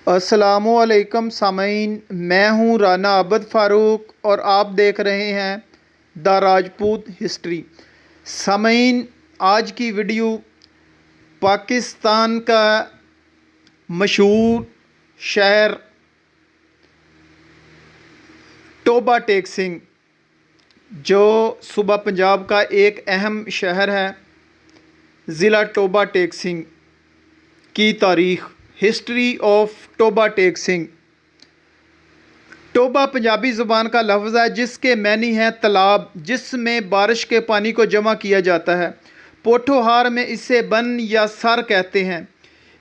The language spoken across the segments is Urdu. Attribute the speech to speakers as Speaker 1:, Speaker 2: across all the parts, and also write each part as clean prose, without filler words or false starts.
Speaker 1: السلام علیکم سامعین، میں ہوں رانا عابد فاروق اور آپ دیکھ رہے ہیں دا راجپوت ہسٹری۔ سامعین، آج کی ویڈیو پاکستان کا مشہور شہر ٹوبہ ٹیک سنگھ، جو صوبہ پنجاب کا ایک اہم شہر ہے، ضلع ٹوبہ ٹیک سنگھ کی تاریخ۔ ہسٹری آف ٹوبہ ٹیک سنگھ۔ ٹوبہ پنجابی زبان کا لفظ ہے جس کے معنی ہے تالاب جس میں بارش کے پانی کو جمع کیا جاتا ہے۔ پوٹھوہار میں اسے بن یا سر کہتے ہیں۔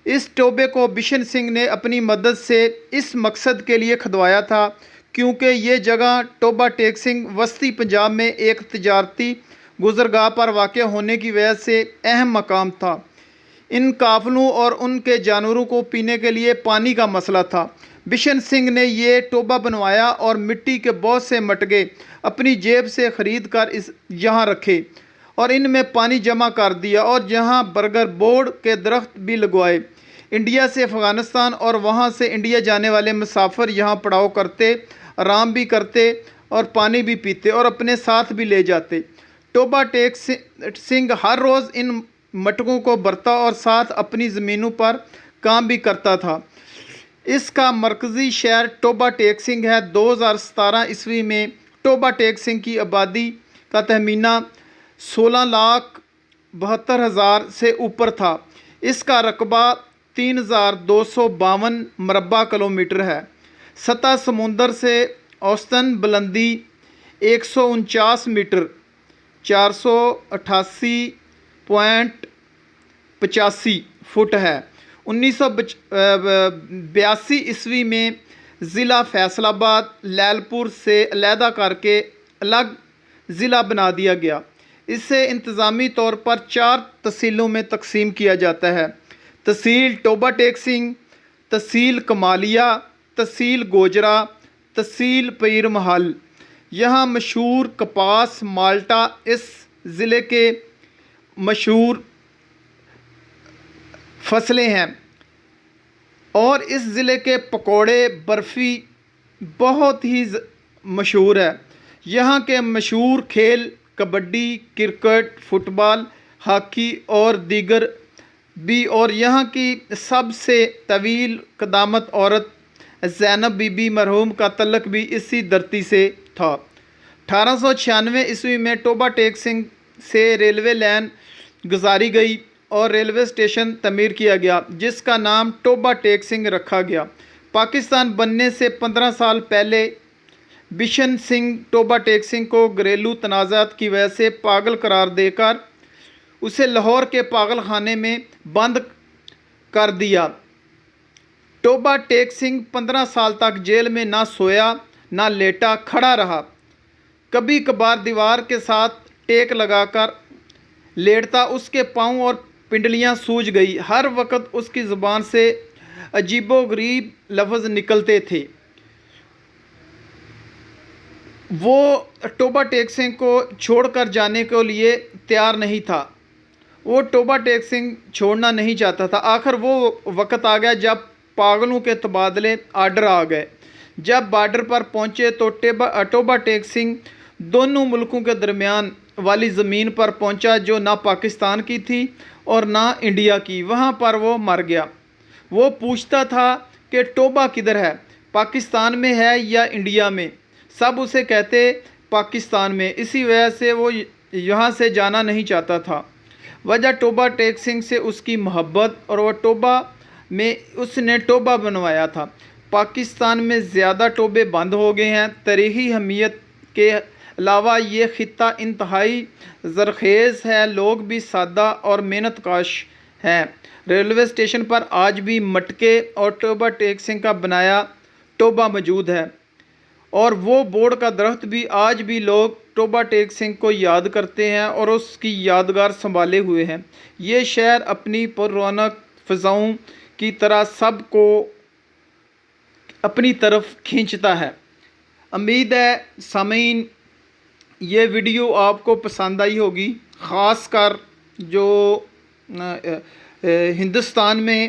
Speaker 1: اس ٹوبے کو بشن سنگھ نے اپنی مدد سے اس مقصد کے لیے کھدوایا تھا کیونکہ یہ جگہ ٹوبہ ٹیک سنگھ وسطی پنجاب میں ایک تجارتی گزرگاہ پر واقع ہونے کی وجہ سے اہم مقام تھا۔ ان قافلوں اور ان کے جانوروں کو پینے کے لیے پانی کا مسئلہ تھا۔ بشن سنگھ نے یہ ٹوبہ بنوایا اور مٹی کے بہت سے مٹکے اپنی جیب سے خرید کر یہاں رکھے اور ان میں پانی جمع کر دیا اور یہاں برگر بورڈ کے درخت بھی لگوائے۔ انڈیا سے افغانستان اور وہاں سے انڈیا جانے والے مسافر یہاں پڑاؤ کرتے، آرام بھی کرتے اور پانی بھی پیتے اور اپنے ساتھ بھی لے جاتے۔ ٹوبہ ٹیک سنگھ ہر روز ان مٹکوں کو برتا اور ساتھ اپنی زمینوں پر کام بھی کرتا تھا۔ اس کا مرکزی شہر ٹوبہ ٹیک سنگھ ہے۔ 2017 میں ٹوبہ ٹیک سنگھ کی آبادی کا تخمینہ 16,72,000 سے اوپر تھا۔ اس کا رقبہ 3,252 مربع کلومیٹر ہے۔ سطح سمندر سے اوسطاً بلندی 149 میٹر 488.85 فٹ ہے۔ 1982 میں ضلع فیصل آباد لیل پور سے علیحدہ کر کے الگ ضلع بنا دیا گیا۔ اسے انتظامی طور پر 4 تحصیلوں میں تقسیم کیا جاتا ہے: تحصیل ٹوبہ ٹیک سنگھ، تحصیل کمالیہ، تحصیل گوجرا، تحصیل پیر محل۔ یہاں مشہور کپاس مالٹا اس ضلع کے مشہور فصلیں ہیں اور اس ضلع کے پکوڑے برفی بہت ہی مشہور ہے۔ یہاں کے مشہور کھیل کبڈی، کرکٹ، فٹ بال، ہاکی اور دیگر بھی، اور یہاں کی سب سے طویل قامت عورت زینب بی بی مرحوم کا تعلق بھی اسی دھرتی سے تھا۔ 1896 میں ٹوبہ ٹیک سنگھ سے ریلوے لائن گزاری گئی اور ریلوے اسٹیشن تعمیر کیا گیا جس کا نام ٹوبہ ٹیک سنگھ رکھا گیا۔ پاکستان بننے سے 15 سال پہلے بشن سنگھ ٹوبہ ٹیک سنگھ کو گھریلو تنازعات کی وجہ سے پاگل قرار دے کر اسے لاہور کے پاگل خانے میں بند کر دیا۔ ٹوبہ ٹیک سنگھ 15 سال تک جیل میں نہ سویا نہ لیٹا، کھڑا رہا۔ کبھی کبھار دیوار کے ساتھ ٹیک لگا کر لیٹتا، اس کے پاؤں اور پنڈلیاں سوج گئی۔ ہر وقت اس کی زبان سے عجیب و غریب لفظ نکلتے تھے۔ وہ ٹوبہ ٹیک سنگھ کو چھوڑ کر جانے کے لیے تیار نہیں تھا۔ وہ ٹوبہ ٹیک سنگھ چھوڑنا نہیں چاہتا تھا۔ آخر وہ وقت آ گیا جب پاگلوں کے تبادلے آرڈر آ گئے۔ جب بارڈر پر پہنچے تو ٹوبہ ٹیک سنگھ دونوں ملکوں کے درمیان والی زمین پر پہنچا جو نہ پاکستان کی تھی اور نہ انڈیا کی۔ وہاں پر وہ مر گیا۔ وہ پوچھتا تھا کہ ٹوبہ کدھر ہے، پاکستان میں ہے یا انڈیا میں؟ سب اسے کہتے پاکستان میں۔ اسی وجہ سے وہ یہاں سے جانا نہیں چاہتا تھا۔ وجہ ٹوبہ ٹیک سنگھ سے اس کی محبت اور وہ ٹوبہ میں اس نے ٹوبہ بنوایا تھا۔ پاکستان میں زیادہ ٹوبے بند ہو گئے ہیں۔ تاریخی اہمیت کے علاوہ یہ خطہ انتہائی زرخیز ہے، لوگ بھی سادہ اور محنت کش ہیں۔ ریلوے اسٹیشن پر آج بھی مٹکے اور ٹوبہ ٹیک سنگھ کا بنایا ٹوبہ موجود ہے اور وہ بورڈ کا درخت بھی آج بھی لوگ ٹوبہ ٹیک سنگھ کو یاد کرتے ہیں اور اس کی یادگار سنبھالے ہوئے ہیں۔ یہ شہر اپنی پر رونق فضاؤں کی طرح سب کو اپنی طرف کھینچتا ہے۔ امید ہے سامعین یہ ویڈیو آپ کو پسند آئی ہوگی، خاص کر جو ہندوستان میں